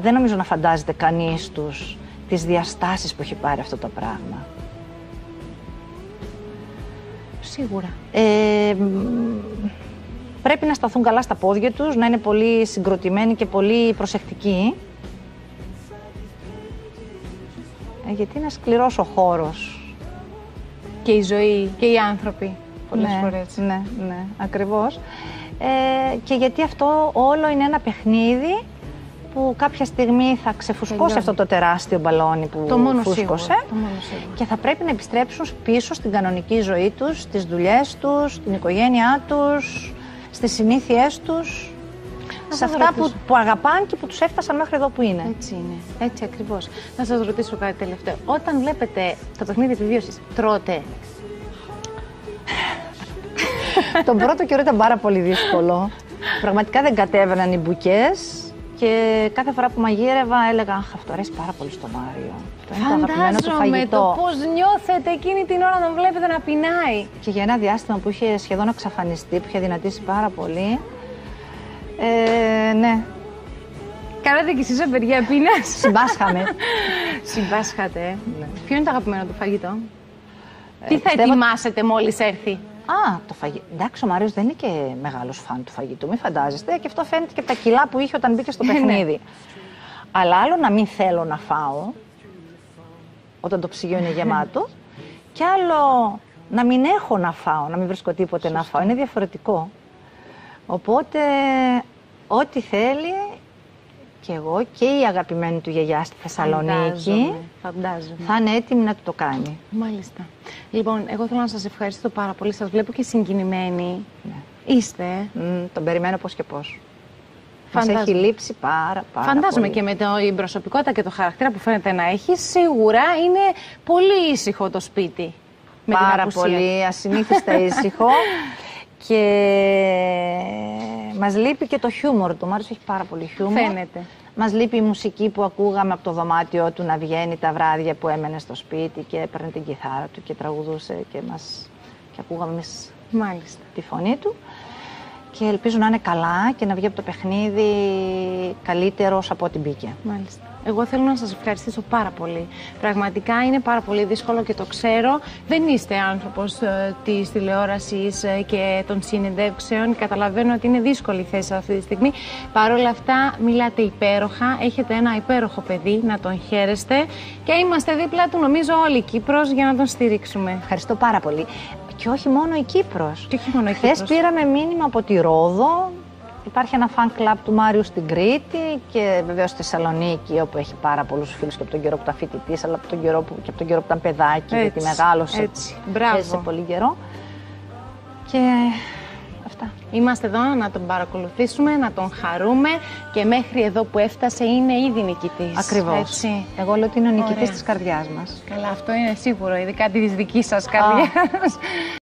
δεν νομίζω να φαντάζεται κανείς τους τις διαστάσεις που έχει πάρει αυτό το πράγμα. Σίγουρα. Πρέπει να σταθούν καλά στα πόδια τους, να είναι πολύ συγκροτημένοι και πολύ προσεκτικοί. Γιατί είναι σκληρός ο χώρος. Και η ζωή και οι άνθρωποι πολλές φορές. Ναι, ακριβώς. Και γιατί αυτό όλο είναι ένα παιχνίδι που κάποια στιγμή θα ξεφουσκώσει αυτό το τεράστιο μπαλόνι που φούσκωσε και θα πρέπει να επιστρέψουν πίσω στην κανονική ζωή τους, στις δουλειές τους, στην οικογένειά τους, στις συνήθειές τους, σε αυτά που αγαπάνε και που τους έφτασαν μέχρι εδώ που είναι. Έτσι είναι, έτσι ακριβώς. Να σας ρωτήσω κάτι τελευταίο. Όταν βλέπετε το παιχνίδι επιβίωσης, τρώτε? Τον πρώτο καιρό ήταν πάρα πολύ δύσκολο. Πραγματικά δεν κατέβαιναν οι μπουκές και κάθε φορά που μαγείρευα έλεγα «Αχ, αυτό αρέσει πάρα πολύ στο Μάριο». Αυτό είναι το αγαπημένο του φαγητό. Το πώς νιώθετε εκείνη την ώρα να τον βλέπετε να πεινάει. Και για ένα διάστημα που είχε σχεδόν εξαφανιστεί, που είχε δυνατήσει πάρα πολύ, ναι. Κάνατε κι εσείς απεργία πείνας? Συμπάσχαμε. Συμπάσχατε. Ναι. Ποιο είναι το αγαπημένο του φαγητό? Τι θα ετοιμάσετε μόλις έρθει? Το φαγητό. Εντάξει, ο Μάριος δεν είναι και μεγάλος φαν του φαγητού, μην φαντάζεστε. Και αυτό φαίνεται και από τα κιλά που είχε όταν μπήκε στο παιχνίδι. Αλλά άλλο να μην θέλω να φάω, όταν το ψυγείο είναι γεμάτο, και άλλο να μην έχω να φάω, να μην βρίσκω τίποτε να φάω. Είναι διαφορετικό. Οπότε, ό,τι θέλει, και εγώ και η αγαπημένη του γιαγιά στη Θεσσαλονίκη θα είναι έτοιμη να του το κάνει. Μάλιστα. Λοιπόν, εγώ θέλω να σας ευχαριστώ πάρα πολύ. Σας βλέπω και συγκινημένοι. Ναι. Είστε. Τον περιμένω πώς και πώς. Μας έχει λείψει πάρα Φαντάζομαι πολύ. και με την προσωπικότητα και το χαρακτήρα που φαίνεται να έχει, σίγουρα είναι πολύ ήσυχο το σπίτι. Πάρα πολύ, ασυνήθιστα ήσυχο. Και μας λείπει και το χιούμορ του. Ο Μάριος έχει πάρα πολύ χιούμορ. Φαίνεται. Μας λείπει η μουσική που ακούγαμε από το δωμάτιό του να βγαίνει τα βράδια που έμενε στο σπίτι και έπαιρνε την κιθάρα του και τραγουδούσε και ακούγαμε εμείς τη φωνή του. Και ελπίζω να είναι καλά και να βγει από το παιχνίδι καλύτερος από ό,τι μπήκε. Μάλιστα. Εγώ θέλω να σας ευχαριστήσω πάρα πολύ. Πραγματικά είναι πάρα πολύ δύσκολο και το ξέρω. Δεν είστε άνθρωπος της τηλεόρασης και των συνεντεύξεων. Καταλαβαίνω ότι είναι δύσκολη η θέση αυτή τη στιγμή. Παρ' όλα αυτά, μιλάτε υπέροχα. Έχετε ένα υπέροχο παιδί, να τον χαίρεστε. Και είμαστε δίπλα του, νομίζω, όλη η Κύπρος για να τον στηρίξουμε. Ευχαριστώ πάρα πολύ. Και όχι μόνο η Κύπρος. Και όχι μόνο η Κύπρος. Χθες πήραμε μήνυμα από τη Ρόδο. Υπάρχει ένα fan club του Μάριου στην Κρήτη και βεβαίως στη Θεσσαλονίκη, όπου έχει πάρα πολλούς φίλους και από τον καιρό που ήταν φοιτητής, αλλά από τον καιρό που ήταν παιδάκι, γιατί μεγάλωσε. Έτσι. Μπράβο. Έζησε πολύ καιρό. Και αυτά. Είμαστε εδώ να τον παρακολουθήσουμε, να τον χαρούμε και μέχρι εδώ που έφτασε είναι ήδη νικητής. Ακριβώς. Έτσι. Εγώ λέω ότι είναι ο νικητής της καρδιάς μας. Καλά, αυτό είναι σίγουρο, ειδικά της δικής σας καρδιάς.